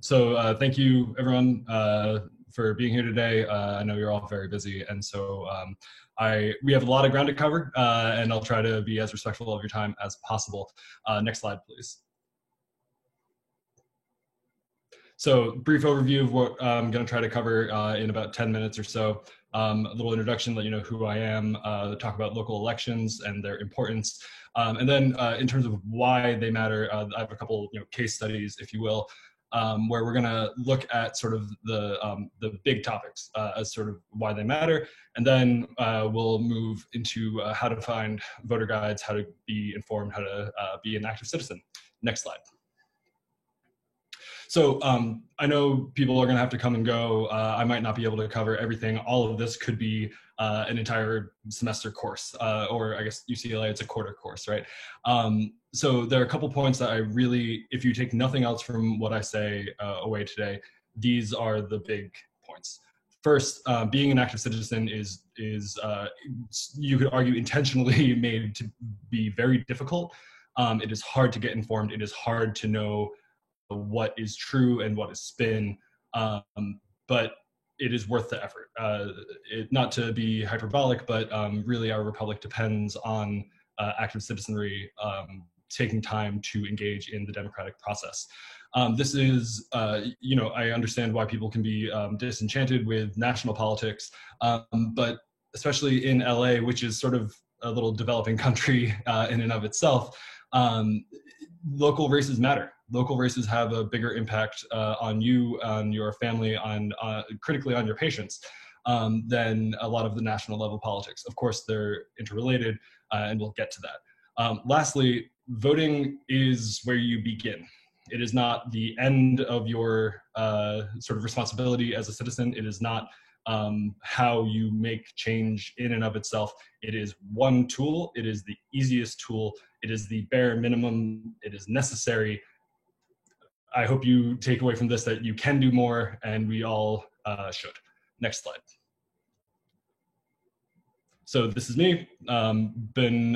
Thank you everyone for being here today. I know you're all very busy, and so we have a lot of ground to cover, and I'll try to be as respectful of your time as possible. Next slide, please. So brief overview of what I'm going to try to cover in about 10 minutes or so. A little introduction, let you know who I am, talk about local elections and their importance. And then in terms of why they matter, I have a couple case studies, if you will, where we're going to look at sort of the big topics as sort of why they matter. And then we'll move into how to find voter guides, how to be informed, how to be an active citizen. Next slide. So I know people are going to have to come and go. I might not be able to cover everything. All of this could be an entire semester course, or I guess UCLA, it's a quarter course, right? So there are a couple points that I really, if you take nothing else from what I say away today, these are the big points. First, being an active citizen is you could argue intentionally made to be very difficult. It is hard to get informed. It is hard to know what is true and what is spin, but it is worth the effort. Not to be hyperbolic, but really our republic depends on active citizenry taking time to engage in the democratic process. This is, I understand why people can be disenchanted with national politics, but especially in LA, which is sort of a little developing country in and of itself, local races matter. Local races have a bigger impact on you, on your family, on critically on your patients than a lot of the national level politics. Of course, they're interrelated, and we'll get to that. Lastly, voting is where you begin. It is not the end of your sort of responsibility as a citizen. It is not how you make change in and of itself. It is one tool. It is the easiest tool. It is the bare minimum. It is necessary. I hope you take away from this that you can do more, and we all should. Next slide. So this is me. Been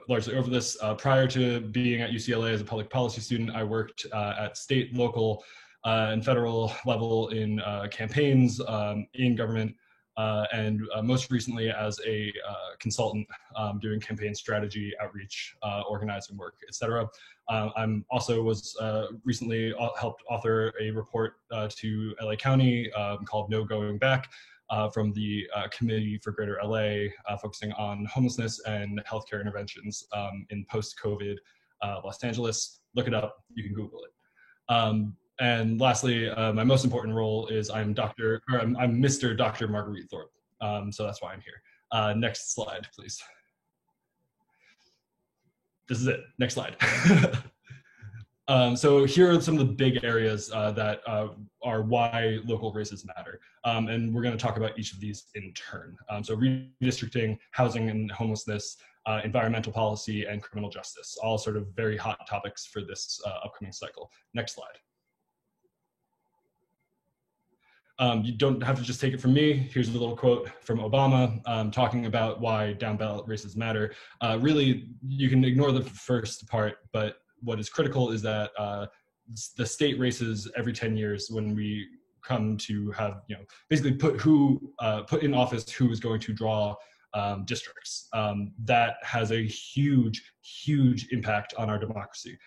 largely over this. Prior to being at UCLA as a public policy student, I worked at state, local, and federal level in campaigns, in government, and most recently as a consultant doing campaign strategy, outreach, organizing work, etc. I'm also was recently helped author a report to LA County called No Going Back from the Committee for Greater LA, focusing on homelessness and healthcare interventions in post-COVID Los Angeles. Look it up, you can Google it. And lastly, my most important role is I'm Mr. Dr. Marguerite Thorpe. So that's why I'm here. Next slide, please. This is it. Next slide. So here are some of the big areas that are why local races matter. And we're going to talk about each of these in turn. So redistricting, housing and homelessness, environmental policy, and criminal justice, all sort of very hot topics for this upcoming cycle. Next slide. You don't have to just take it from me. Here's a little quote from Obama talking about why down ballot races matter. Really, you can ignore the first part, but what is critical is that the state races every 10 years when we come to have, basically put in office who is going to draw districts. That has a huge, huge impact on our democracy.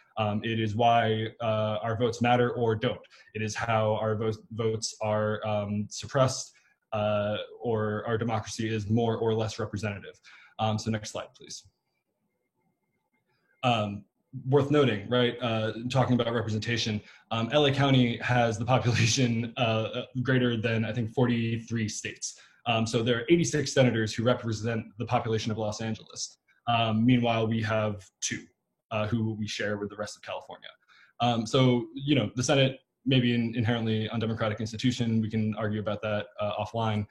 It is why our votes matter or don't. It is how our votes are suppressed or our democracy is more or less representative. So next slide, please. Worth noting, right, talking about representation, LA County has the population greater than, I think, 43 states. So there are 86 senators who represent the population of Los Angeles. Meanwhile, we have 2 who we share with the rest of California. So, the Senate may be an inherently undemocratic institution. We can argue about that offline.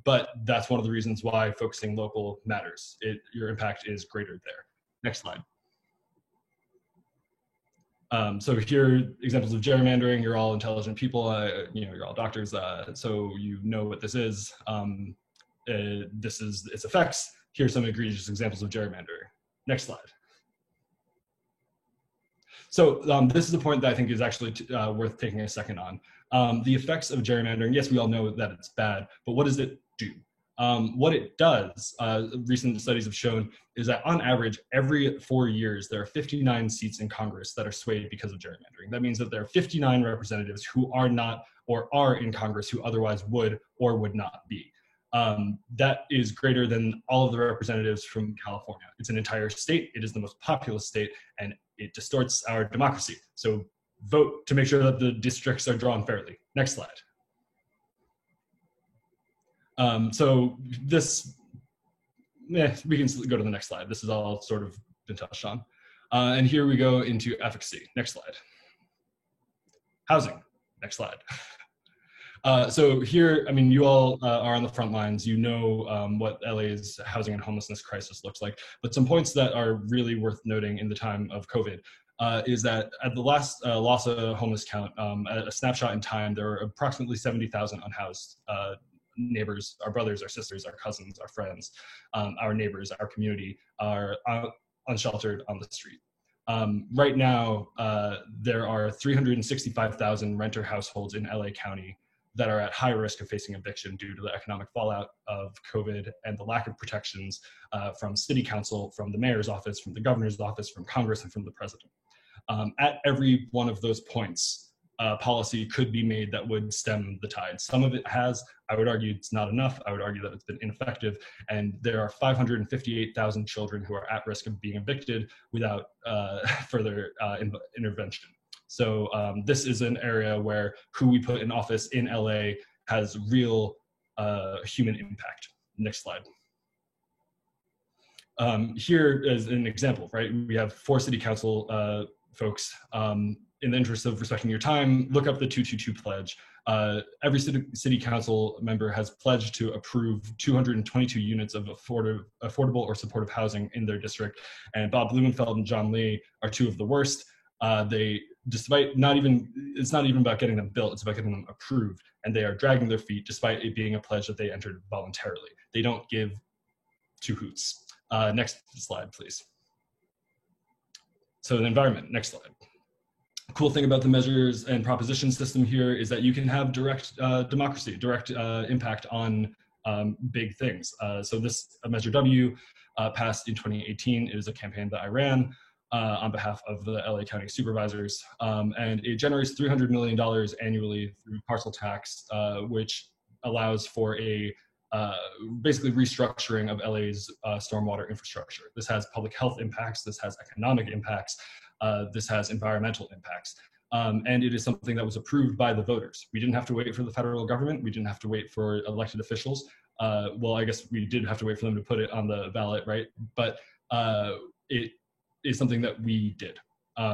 But that's one of the reasons why focusing local matters. Your impact is greater there. Next slide. So here are examples of gerrymandering. You're all intelligent people, you're all doctors, so you know what this is. This is its effects. Here's some egregious examples of gerrymandering. Next slide. So this is a point that I think is actually worth taking a second on. The effects of gerrymandering, yes, we all know that it's bad, but what does it do? What it does, recent studies have shown, is that on average, every 4 years, there are 59 seats in Congress that are swayed because of gerrymandering. That means that there are 59 representatives who are not or are in Congress who otherwise would or would not be. That is greater than all of the representatives from California. It's an entire state. It is the most populous state, and it distorts our democracy. So vote to make sure that the districts are drawn fairly. Next slide. So this, we can go to the next slide. This is all sort of been touched on. And here we go into efficacy. Next slide. Housing. Next slide. So here, I mean, you all are on the front lines. You know what LA's housing and homelessness crisis looks like. But some points that are really worth noting in the time of COVID is that at the last LAHSA homeless count, at a snapshot in time, there were approximately 70,000 unhoused neighbors, our brothers, our sisters, our cousins, our friends, our neighbors, our community are unsheltered on the street. Right now, there are 365,000 renter households in LA County that are at high risk of facing eviction due to the economic fallout of COVID and the lack of protections from city council, from the mayor's office, from the governor's office, from Congress, and from the president. At every one of those points, policy could be made that would stem the tide. Some of it has. I would argue it's not enough. I would argue that it's been ineffective. And there are 558,000 children who are at risk of being evicted without further intervention. So this is an area where who we put in office in LA has real human impact. Next slide. Here is an example, right? We have 4 city council folks. In the interest of respecting your time, look up the 222 pledge. Every city council member has pledged to approve 222 units of affordable or supportive housing in their district. And Bob Blumenfeld and John Lee are 2 of the worst. Despite it's not even about getting them built, it's about getting them approved. And they are dragging their feet despite it being a pledge that they entered voluntarily. They don't give 2 hoots. Next slide, please. So the environment, next slide. Cool thing about the measures and proposition system here is that you can have direct democracy, direct impact on big things. So this Measure W passed in 2018. It is a campaign that I ran on behalf of the LA County Supervisors, and it generates $300 million annually through parcel tax, which allows for a basically restructuring of LA's stormwater infrastructure. This has public health impacts, this has economic impacts, this has environmental impacts. And it is something that was approved by the voters. We didn't have to wait for the federal government. We didn't have to wait for elected officials. Well, I guess we did have to wait for them to put it on the ballot, right? But it is something that we did.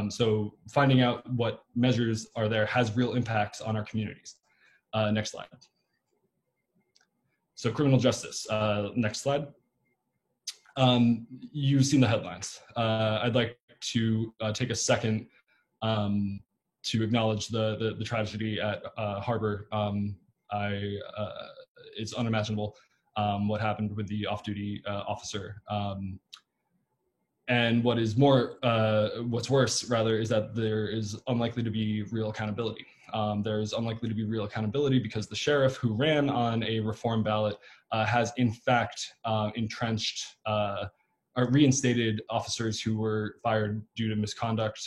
So finding out what measures are there has real impacts on our communities. Next slide. So criminal justice, next slide. You've seen the headlines. I'd like to take a second to acknowledge the tragedy at Harbor. It's unimaginable what happened with the off-duty officer. And what's worse, rather, is that there is unlikely to be real accountability. There's unlikely to be real accountability because the sheriff who ran on a reform ballot has in fact entrenched or reinstated officers who were fired due to misconduct,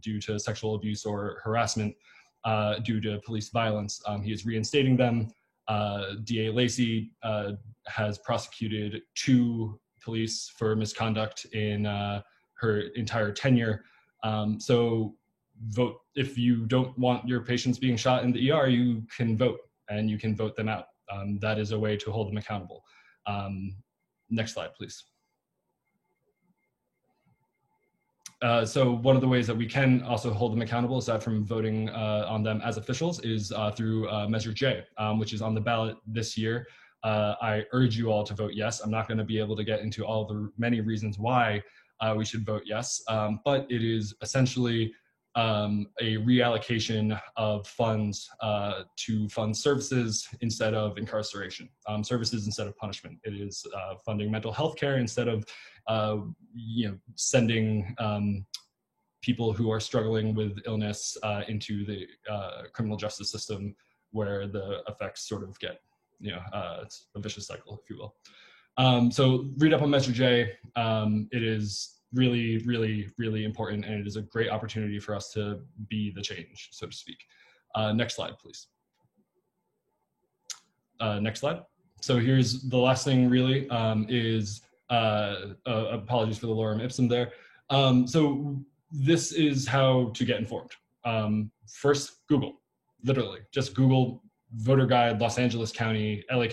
due to sexual abuse or harassment, due to police violence. He is reinstating them. DA Lacey has prosecuted 2 police for misconduct in her entire tenure. So vote. If you don't want your patients being shot in the ER, you can vote, and you can vote them out. That is a way to hold them accountable. Next slide, please. So one of the ways that we can also hold them accountable, aside from voting on them as officials, is through Measure J, which is on the ballot this year. I urge you all to vote yes. I'm not going to be able to get into all the many reasons why we should vote yes, but it is essentially a reallocation of funds to fund services instead of incarceration, services instead of punishment. It is funding mental health care instead of sending people who are struggling with illness into the criminal justice system, where the effects sort of get, it's a vicious cycle, if you will. So read up on Measure J. It is really, really, really important, and it is a great opportunity for us to be the change, so to speak. Next slide, please. Next slide. So here's the last thing, really, is apologies for the lorem ipsum there. So this is how to get informed. First, Google, literally, just Google voter guide, Los Angeles County, LA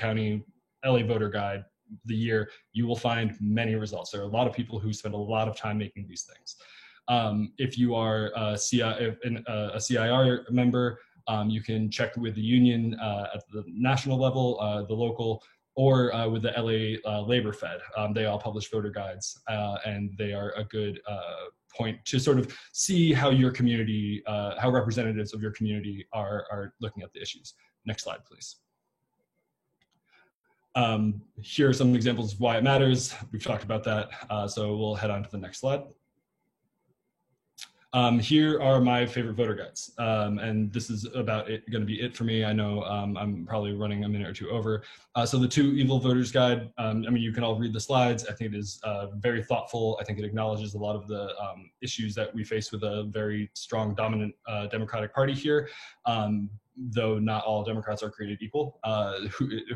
voter guide, the year. You will find many results. There are a lot of people who spend a lot of time making these things. If you are a CIR member, you can check with the union at the national level, the local, or with the LA Labor Fed. They all publish voter guides, and they are a good point to sort of see how your community, how representatives of your community are looking at the issues. Next slide, please. Here are some examples of why it matters. We've talked about that, so we'll head on to the next slide. Here are my favorite voter guides, and this is about going to be it for me. I know I'm probably running a minute or two over. So the Two Evil Voters Guide, I mean, you can all read the slides. I think it is very thoughtful. I think it acknowledges a lot of the issues that we face with a very strong, dominant Democratic Party here. Though not all Democrats are created equal.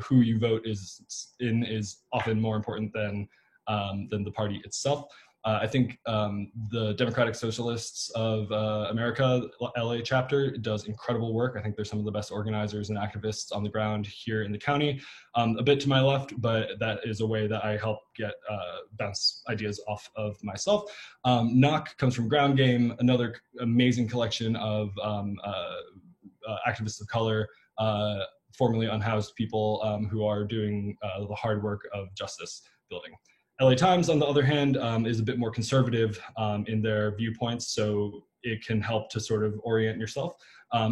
Who you vote is often more important than the party itself. I think the Democratic Socialists of America, LA chapter, does incredible work. I think they're some of the best organizers and activists on the ground here in the county. A bit to my left, but that is a way that I help get bounce ideas off of myself. Knock comes from Ground Game, another amazing collection of activists of color, formerly unhoused people who are doing the hard work of justice building. LA Times, on the other hand, is a bit more conservative in their viewpoints, so it can help to sort of orient yourself.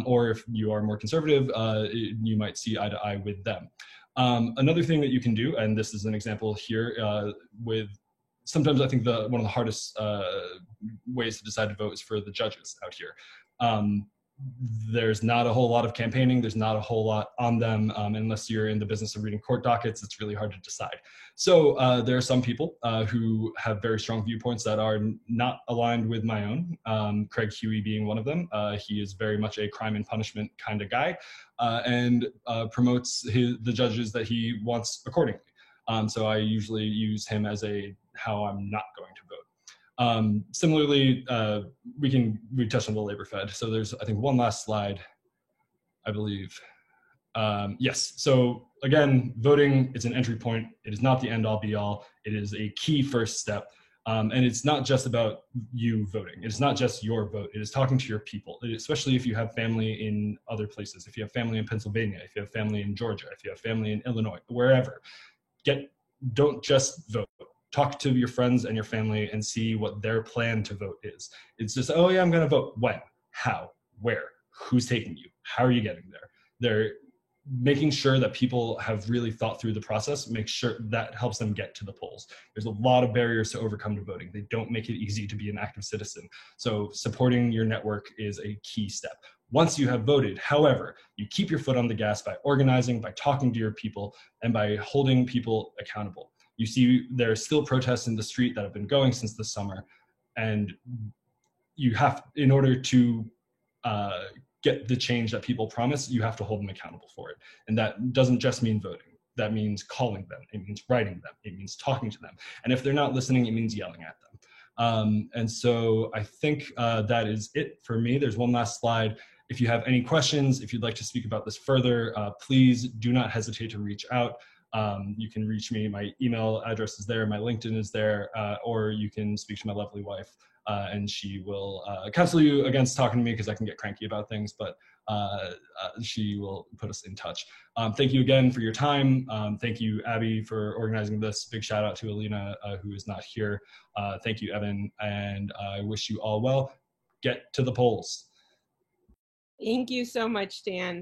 Or if you are more conservative, you might see eye to eye with them. Another thing that you can do, and this is an example here, with sometimes I think one of the hardest ways to decide to vote is for the judges out here. There's not a whole lot of campaigning. There's not a whole lot on them unless you're in the business of reading court dockets. It's really hard to decide. So there are some people who have very strong viewpoints that are not aligned with my own, Craig Huey being one of them. He is very much a crime and punishment kind of guy and promotes the judges that he wants accordingly. So I usually use him as how I'm not going to vote. Similarly, we touched on the Labor Fed. So there's, I think, one last slide, I believe. Yes, so again, voting is an entry point. It is not the end all be all. It is a key first step. And it's not just about you voting. It's not just your vote. It is talking to your people, especially if you have family in other places. If you have family in Pennsylvania, if you have family in Georgia, if you have family in Illinois, wherever, don't just vote. Talk to your friends and your family and see what their plan to vote is. It's just, oh yeah, I'm gonna vote. When? How? Where? Who's taking you? How are you getting there? They're making sure that people have really thought through the process, make sure that helps them get to the polls. There's a lot of barriers to overcome to voting. They don't make it easy to be an active citizen. So supporting your network is a key step. Once you have voted, however, you keep your foot on the gas by organizing, by talking to your people, and by holding people accountable. You see there are still protests in the street that have been going since the summer, and you have, in order to get the change that people promise, you have to hold them accountable for it. And that doesn't just mean voting. That means calling them. It means writing them. It means talking to them. And if they're not listening, it means yelling at them. And so I think that is it for me. There's one last slide. If you have any questions, if you'd like to speak about this further, please do not hesitate to reach out. You can reach me. My email address is there. My LinkedIn is there. Or you can speak to my lovely wife, and she will counsel you against talking to me because I can get cranky about things, but she will put us in touch. Thank you again for your time. Thank you, Abby, for organizing this. Big shout out to Alina, who is not here. Thank you, Evan, and I wish you all well. Get to the polls. Thank you so much, Dan.